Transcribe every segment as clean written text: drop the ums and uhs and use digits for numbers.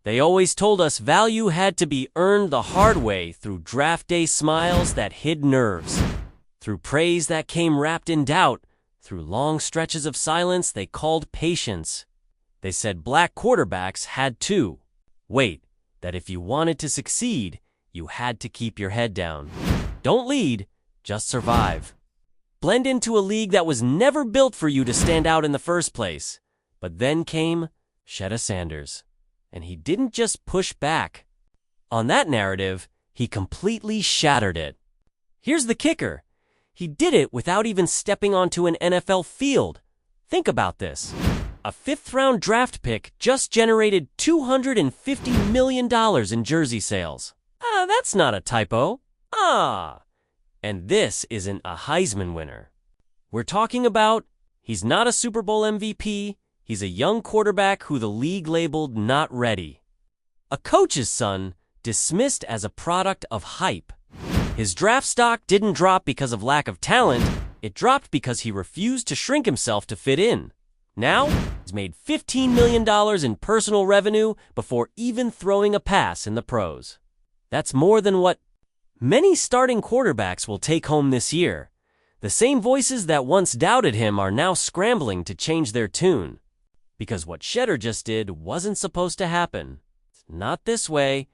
They always told us value had to be earned the hard way through draft day smiles that hid nerves, through praise that came wrapped in doubt, through long stretches of silence they called patience. They said black quarterbacks had to wait, that if you wanted to succeed, you had to keep your head down. Don't lead, just survive. Blend into a league that was never built for you to stand out in the first place. But then came Shedeur Sanders, and he didn't just push back. On that narrative, he completely shattered it. Here's the kicker. He did it without even stepping onto an NFL field. Think about this. A fifth-round draft pick just generated $250 million in jersey sales. That's not a typo. And this isn't a Heisman winner. We're talking about, he's not a Super Bowl MVP, he's a young quarterback who the league labeled not ready. A coach's son, dismissed as a product of hype. His draft stock didn't drop because of lack of talent, it dropped because he refused to shrink himself to fit in. Now, he's made $15 million in personal revenue before even throwing a pass in the pros. That's more than what many starting quarterbacks will take home this year. The same voices that once doubted him are now scrambling to change their tune. Because what Shedeur just did wasn't supposed to happen. Not this way,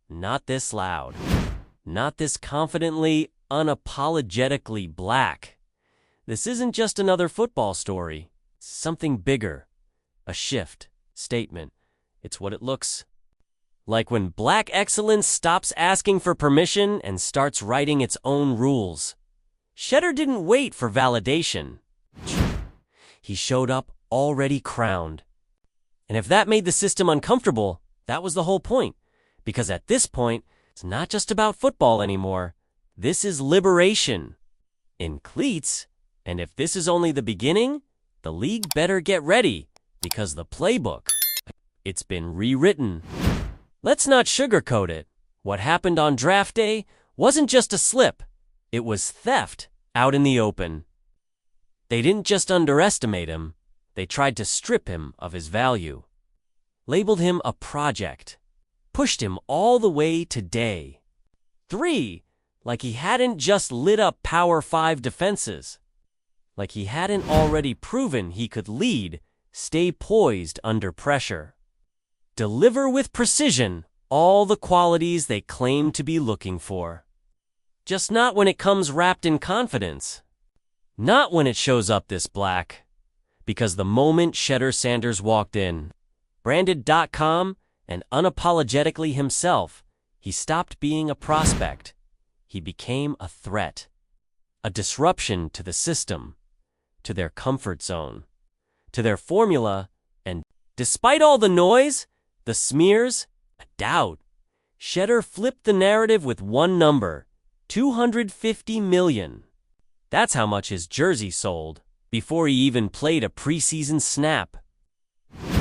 not this loud, not this confidently, unapologetically black. This isn't just another football story. It's something bigger. A shift, statement. It's what it looks like when black excellence stops asking for permission and starts writing its own rules. Shedeur didn't wait for validation. He showed up already crowned. And if that made the system uncomfortable, that was the whole point. Because at this point, it's not just about football anymore. This is liberation. In cleats, and if this is only the beginning, the league better get ready, because the playbook, it's been rewritten. Let's not sugarcoat it. What happened on draft day wasn't just a slip. It was theft out in the open. They didn't just underestimate him. They tried to strip him of his value. Labeled him a project. Pushed him all the way to day 3, like he hadn't just lit up Power 5 defenses. Like he hadn't already proven he could lead, stay poised under pressure. Deliver with precision all the qualities they claim to be looking for. Just not when it comes wrapped in confidence. Not when it shows up this black. Because the moment Shedeur Sanders walked in, branded.com and unapologetically himself, he stopped being a prospect. He became a threat. A disruption to the system, to their comfort zone, to their formula, and despite all the noise, the smears, a doubt, Shedeur flipped the narrative with one number, 250 million. That's how much his jersey sold before he even played a preseason snap.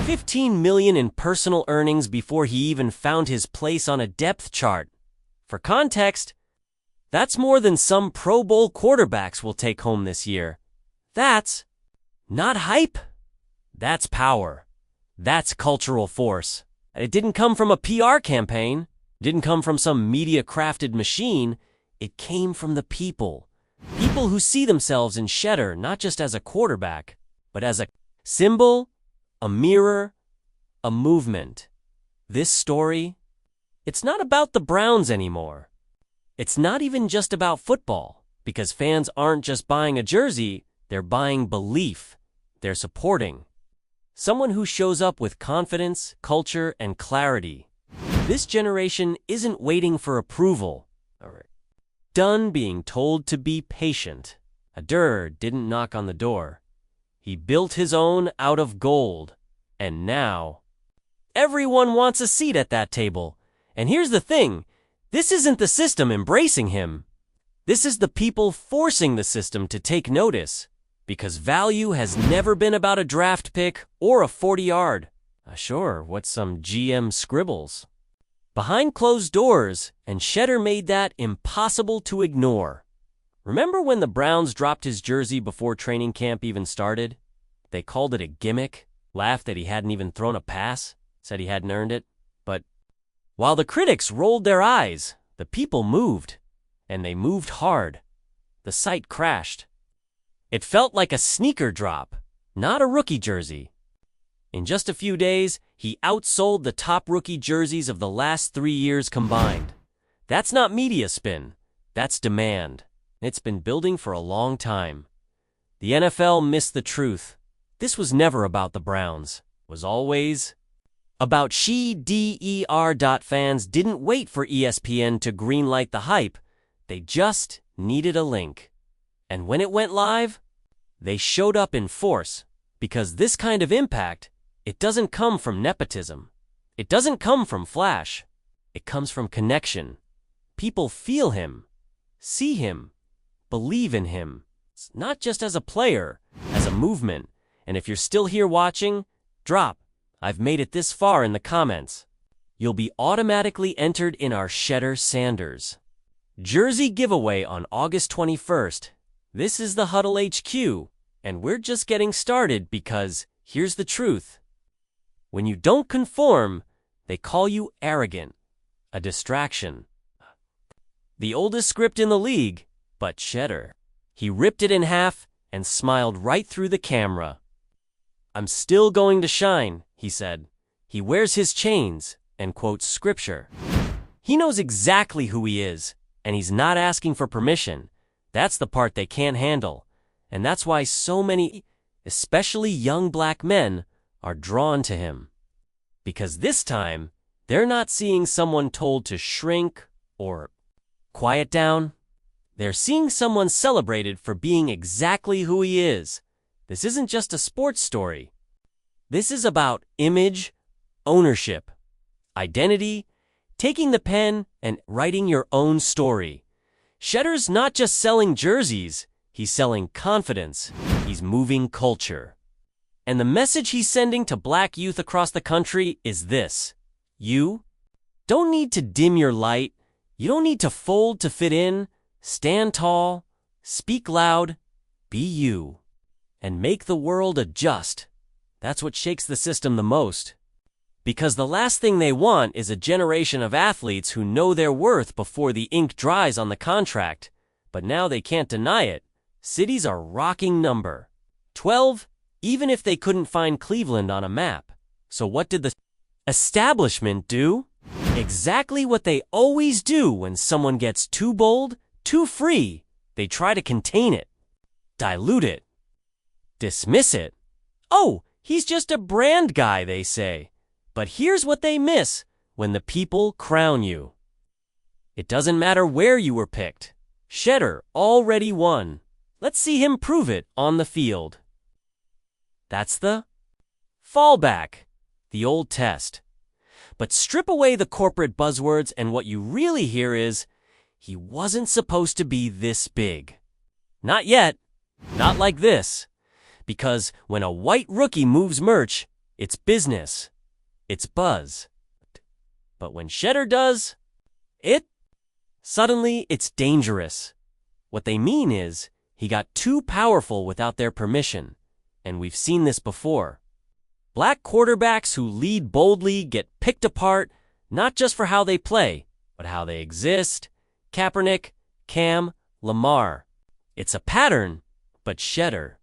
15 million in personal earnings before he even found his place on a depth chart. For context, that's more than some Pro Bowl quarterbacks will take home this year. That's not hype. That's power. That's cultural force. It didn't come from a PR campaign. It didn't come from some media-crafted machine. It came from the people. People who see themselves in Shedeur not just as a quarterback, but as a symbol, a mirror, a movement. This story, it's not about the Browns anymore. It's not even just about football, because fans aren't just buying a jersey, they're buying belief. They're supporting someone who shows up with confidence, culture, and clarity. This generation isn't waiting for approval. Done being told to be patient. Shedeur didn't knock on the door. He built his own out of gold. And now, everyone wants a seat at that table. And here's the thing, this isn't the system embracing him. This is the people forcing the system to take notice. Because value has never been about a draft pick or a 40-yard. Sure, what's some GM scribbles? Behind closed doors, and Shedeur made that impossible to ignore. Remember when the Browns dropped his jersey before training camp even started? They called it a gimmick, laughed that he hadn't even thrown a pass, said he hadn't earned it. But while the critics rolled their eyes, the people moved. And they moved hard. The site crashed. It felt like a sneaker drop, not a rookie jersey. In just a few days, he outsold the top rookie jerseys of the last 3 years combined. That's not media spin. That's demand. It's been building for a long time. The NFL missed the truth. This was never about the Browns. It was always about Shedeur. Fans didn't wait for ESPN to greenlight the hype. They just needed a link. And when it went live, they showed up in force. Because this kind of impact, it doesn't come from nepotism. It doesn't come from flash. It comes from connection. People feel him, see him, believe in him. It's not just as a player, as a movement. And if you're still here watching, drop "I've made it this far" in the comments. You'll be automatically entered in our Shedeur Sanders jersey giveaway on August 21st. This is the Huddle HQ, and we're just getting started because here's the truth. When you don't conform, they call you arrogant, a distraction. The oldest script in the league, but Shedeur. He ripped it in half and smiled right through the camera. "I'm still going to shine," he said. He wears his chains and quotes scripture. He knows exactly who he is, and he's not asking for permission. That's the part they can't handle. And that's why so many, especially young black men, are drawn to him. Because this time, they're not seeing someone told to shrink or quiet down. They're seeing someone celebrated for being exactly who he is. This isn't just a sports story. This is about image, ownership, identity, taking the pen and writing your own story. Shedeur's not just selling jerseys, he's selling confidence. He's moving culture. And the message he's sending to black youth across the country is this: you don't need to dim your light. You don't need to fold to fit in. Stand tall, speak loud, be you, and make the world adjust. That's what shakes the system the most. Because the last thing they want is a generation of athletes who know their worth before the ink dries on the contract. But now they can't deny it. Cities are rocking number 12, even if they couldn't find Cleveland on a map. So what did the establishment do? Exactly what they always do when someone gets too bold, too free. They try to contain it, dilute it, dismiss it. Oh, he's just a brand guy, they say. But here's what they miss when the people crown you. It doesn't matter where you were picked. Shedeur already won. Let's see him prove it on the field. That's the fallback, the old test. But strip away the corporate buzzwords and what you really hear is, he wasn't supposed to be this big. Not yet. Not like this. Because when a white rookie moves merch, it's business. It's buzz. But when Shedeur does, suddenly it's dangerous. What they mean is, he got too powerful without their permission. And we've seen this before. Black quarterbacks who lead boldly get picked apart, not just for how they play, but how they exist. Kaepernick, Cam, Lamar. It's a pattern, but Shedeur.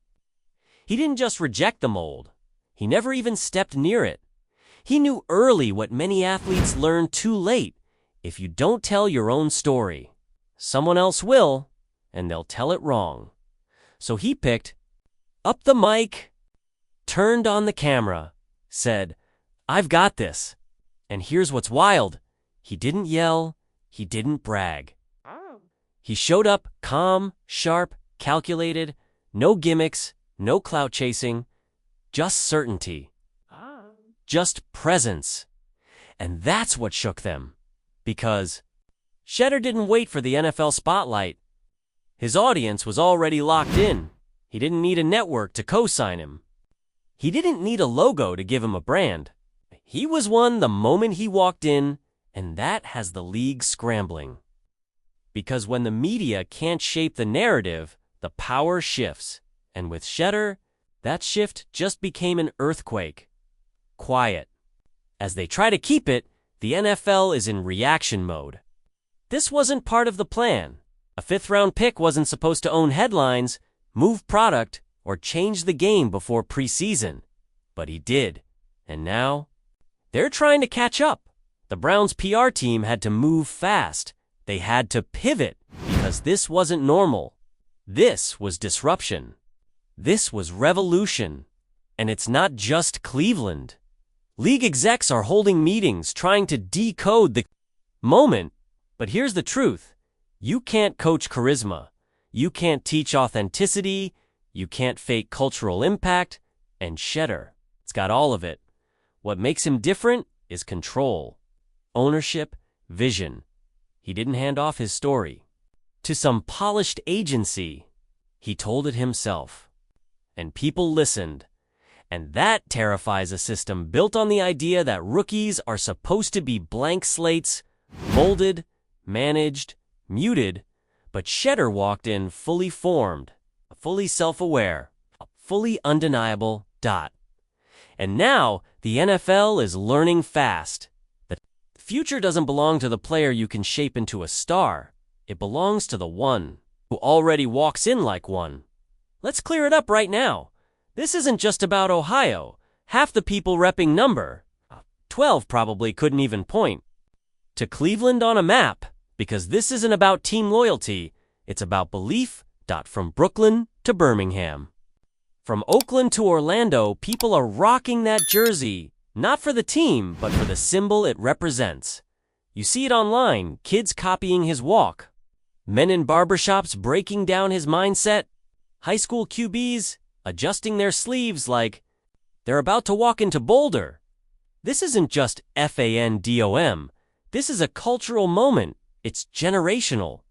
He didn't just reject the mold. He never even stepped near it. He knew early what many athletes learn too late. If you don't tell your own story, someone else will, and they'll tell it wrong. So he picked up the mic, turned on the camera, said, "I've got this." And here's what's wild. He didn't yell. He didn't brag. He showed up calm, sharp, calculated, no gimmicks, no clout chasing, just certainty. Just presence. And that's what shook them. Because Shedeur didn't wait for the NFL spotlight. His audience was already locked in. He didn't need a network to co-sign him. He didn't need a logo to give him a brand. He was one the moment he walked in, and that has the league scrambling. Because when the media can't shape the narrative, the power shifts. And with Shedeur, that shift just became an earthquake. Quiet. As they try to keep it, The NFL is in reaction mode. This wasn't part of the plan. A fifth-round pick wasn't supposed to own headlines, move product, or change the game before preseason. But he did. And now, they're trying to catch up. The Browns' PR team had to move fast. They had to pivot because this wasn't normal. This was disruption. This was revolution. And it's not just Cleveland. League execs are holding meetings trying to decode the moment. But here's the truth. You can't coach charisma. You can't teach authenticity. You can't fake cultural impact. And Shedeur, it's got all of it. What makes him different is control, ownership, vision. He didn't hand off his story to some polished agency. He told it himself. And people listened. And that terrifies a system built on the idea that rookies are supposed to be blank slates, molded, managed, muted, but Shedeur walked in fully formed, fully self-aware, fully undeniable. And now the NFL is learning fast. The future doesn't belong to the player you can shape into a star. It belongs to the one who already walks in like one. Let's clear it up right now. This isn't just about Ohio. Half the people repping number 12 probably couldn't even point to Cleveland on a map, because this isn't about team loyalty. It's about belief. From Brooklyn to Birmingham. From Oakland to Orlando, people are rocking that jersey, not for the team, but for the symbol it represents. You see it online, kids copying his walk, men in barbershops breaking down his mindset, high school QBs adjusting their sleeves like they're about to walk into Boulder. This isn't just FANDOM. This is a cultural moment. It's generational.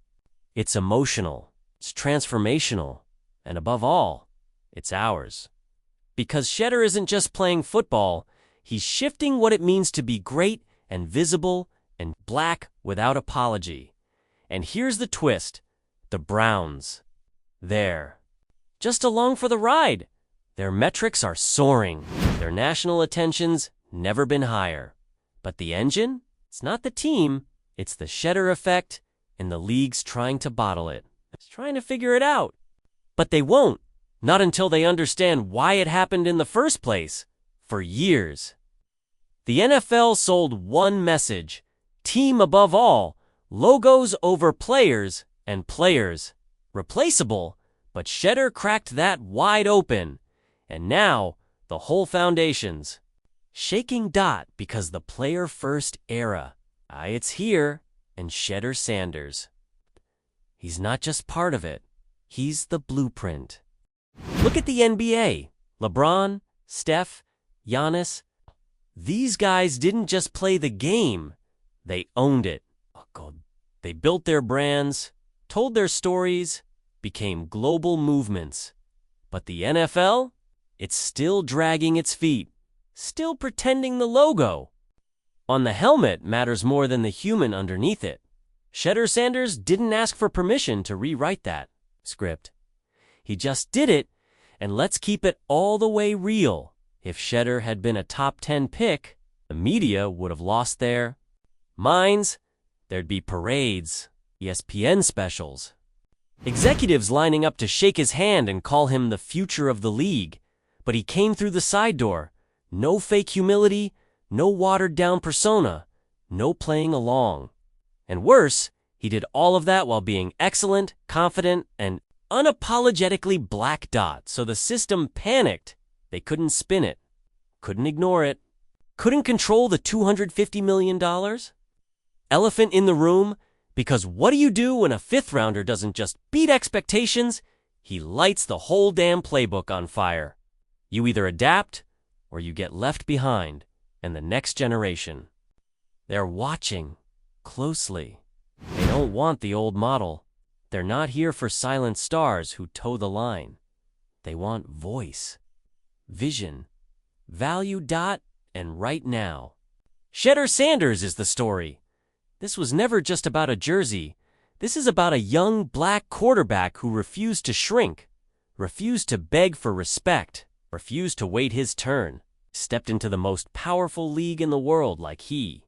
It's emotional. It's transformational. And above all, it's ours. Because Shedeur isn't just playing football, he's shifting what it means to be great and visible and black without apology. And here's the twist. The Browns. They're just along for the ride. Their metrics are soaring. Their national attention's never been higher. But the engine? It's not the team. It's the Shedeur effect, and the league's trying to bottle it. It's trying to figure it out. But they won't. Not until they understand why it happened in the first place. For years. The NFL sold one message. Team above all. Logos over players, and players replaceable. But Shedeur cracked that wide open. And now, the whole foundation's shaking. Because the player-first era. It's here, and Shedeur Sanders. He's not just part of it. He's the blueprint. Look at the NBA. LeBron, Steph, Giannis. These guys didn't just play the game. They owned it. They built their brands, told their stories, became global movements. But the NFL? It's still dragging its feet, still pretending the logo on the helmet matters more than the human underneath it. Shedeur Sanders didn't ask for permission to rewrite that script. He just did it, and let's keep it all the way real. If Shedeur had been a top 10 pick, the media would have lost their minds. There'd be parades, ESPN specials, executives lining up to shake his hand and call him the future of the league. But he came through the side door. No fake humility, no watered-down persona, no playing along. And worse, he did all of that while being excellent, confident, and unapologetically black. So the system panicked. They couldn't spin it, couldn't ignore it, couldn't control the $250 million. Elephant in the room, because what do you do when a fifth-rounder doesn't just beat expectations? He lights the whole damn playbook on fire. You either adapt, or you get left behind, and the next generation. They're watching closely. They don't want the old model. They're not here for silent stars who toe the line. They want voice, vision, value. And right now. Shedeur Sanders is the story. This was never just about a jersey. This is about a young black quarterback who refused to shrink, refused to beg for respect, refused to wait his turn, stepped into the most powerful league in the world like he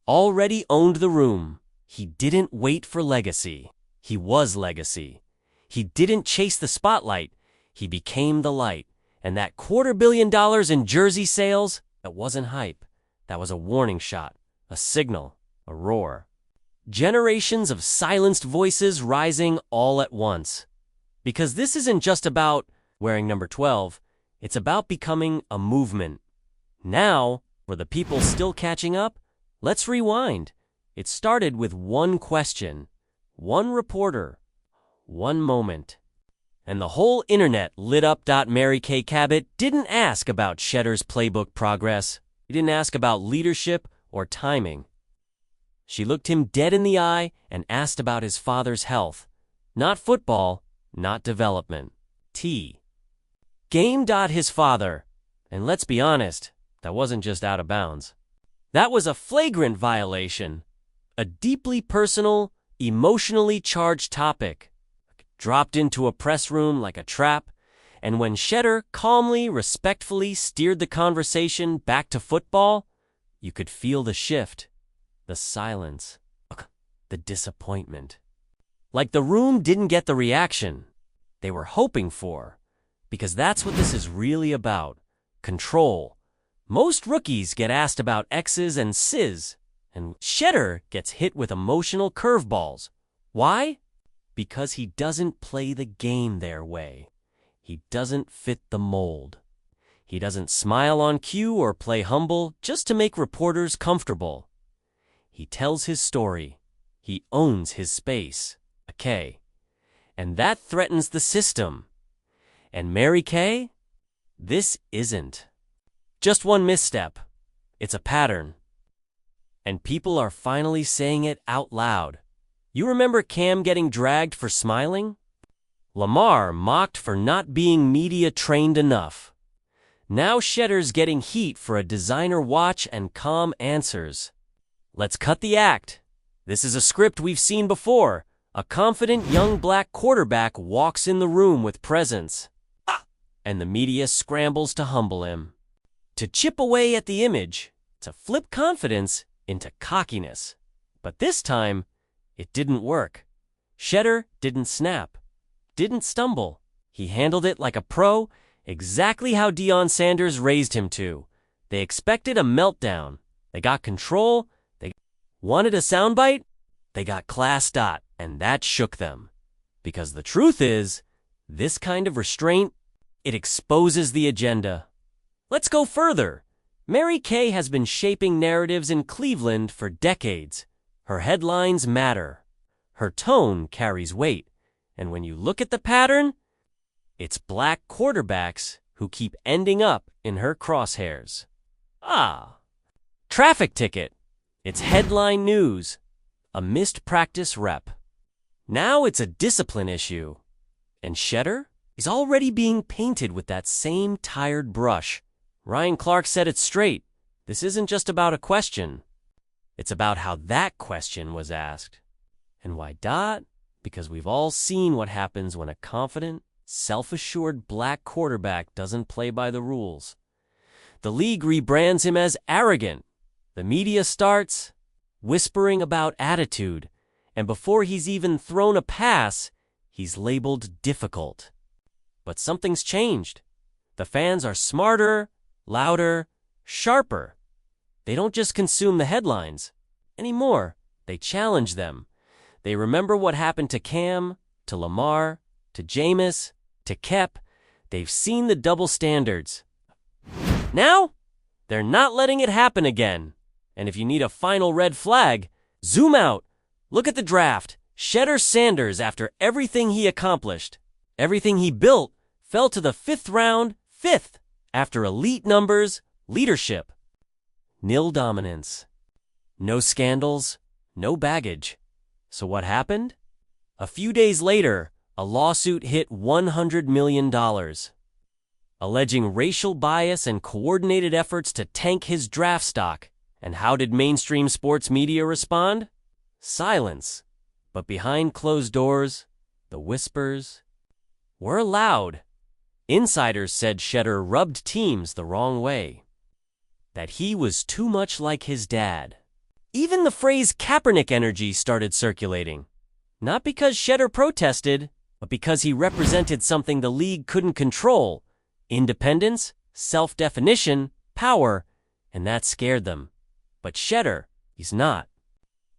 already owned the room. He didn't wait for legacy. He was legacy. He didn't chase the spotlight. He became the light. And that $250 million in jersey sales, that wasn't hype. That was a warning shot, a signal, a roar. Generations of silenced voices rising all at once. Because this isn't just about wearing number 12, it's about becoming a movement. Now, for the people still catching up, let's rewind. It started with one question, one reporter, one moment. And the whole internet lit up. Mary Kay Cabot didn't ask about Shedeur's playbook progress. He didn't ask about leadership or timing. She looked him dead in the eye and asked about his father's health. Not football, not development. Game. His father. And let's be honest, that wasn't just out of bounds. That was a flagrant violation. A deeply personal, emotionally charged topic. Dropped into a press room like a trap, and when Shedeur calmly, respectfully steered the conversation back to football, you could feel the shift, the silence, the disappointment. Like the room didn't get the reaction they were hoping for, because that's what this is really about, control. Most rookies get asked about X's and C's, and Shedeur gets hit with emotional curveballs. Why? Because he doesn't play the game their way. He doesn't fit the mold. He doesn't smile on cue or play humble just to make reporters comfortable. He tells his story. He owns his space, a K. And that threatens the system. And Mary Kay? This isn't just one misstep. It's a pattern. And people are finally saying it out loud. You remember Cam getting dragged for smiling? Lamar mocked for not being media-trained enough. Now Shedeur's getting heat for a designer watch and calm answers. Let's cut the act. This is a script we've seen before. A confident young black quarterback walks in the room with presence. And the media scrambles to humble him. To chip away at the image. To flip confidence into cockiness. But this time, it didn't work. Shedeur didn't snap, didn't stumble. He handled it like a pro, exactly how Deion Sanders raised him to. They expected a meltdown. They got control. They wanted a soundbite. They got class. And that shook them. Because the truth is, this kind of restraint, it exposes the agenda. Let's go further. Mary Kay has been shaping narratives in Cleveland for decades. Her headlines matter. Her tone carries weight. And when you look at the pattern, it's black quarterbacks who keep ending up in her crosshairs. Traffic ticket. It's headline news. A missed practice rep. Now it's a discipline issue. And Shedeur is already being painted with that same tired brush. Ryan Clark said it straight. This isn't just about a question. It's about how that question was asked. And why? Because we've all seen what happens when a confident, self-assured black quarterback doesn't play by the rules. The league rebrands him as arrogant. The media starts whispering about attitude, and before he's even thrown a pass, he's labeled difficult. But something's changed. The fans are smarter, louder, sharper. They don't just consume the headlines anymore. They challenge them. They remember what happened to Cam, to Lamar, to Jameis, to Kep. They've seen the double standards. Now, they're not letting it happen again. And if you need a final red flag, zoom out. Look at the draft. Shedeur Sanders, after everything he accomplished, everything he built, fell to the 5th round, 5th, after elite numbers, leadership. Nil dominance. No scandals, no baggage. So what happened? A few days later, a lawsuit hit $100 million, alleging racial bias and coordinated efforts to tank his draft stock. And how did mainstream sports media respond? Silence. But behind closed doors, the whispers were loud. Insiders said Shedeur rubbed teams the wrong way. That he was too much like his dad. Even the phrase Kaepernick energy started circulating. Not because Shedeur protested, but because he represented something the league couldn't control: independence, self-definition, power, and that scared them. But Shedeur, he's not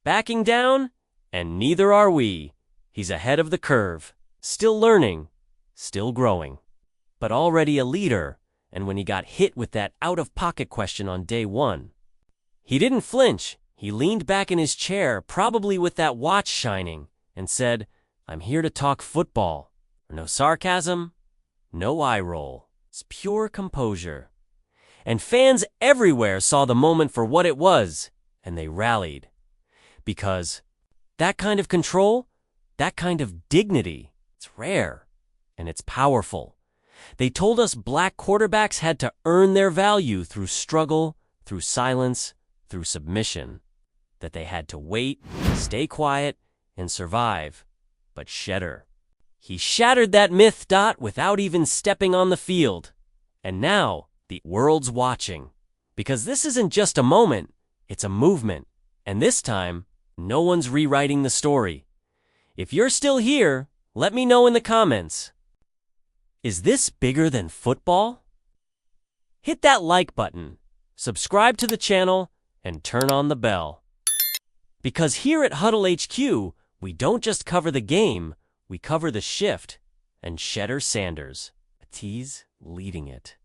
backing down, and neither are we. He's ahead of the curve, still learning, still growing, but already a leader. And when he got hit with that out-of-pocket question on day one, he didn't flinch. He leaned back in his chair, probably with that watch shining, and said, "I'm here to talk football." No sarcasm, no eye roll. It's pure composure. And fans everywhere saw the moment for what it was, and they rallied. Because that kind of control, that kind of dignity, it's rare, and it's powerful. They told us black quarterbacks had to earn their value through struggle, through silence, through submission. That they had to wait, stay quiet, and survive. But Shedeur, he shattered that myth, without even stepping on the field. And now, the world's watching. Because this isn't just a moment, it's a movement. And this time, no one's rewriting the story. If you're still here, let me know in the comments. Is this bigger than football? Hit that like button, subscribe to the channel, and turn on the bell. Because here at Huddle HQ, we don't just cover the game, we cover the shift. And Shedeur Sanders, he's leading it.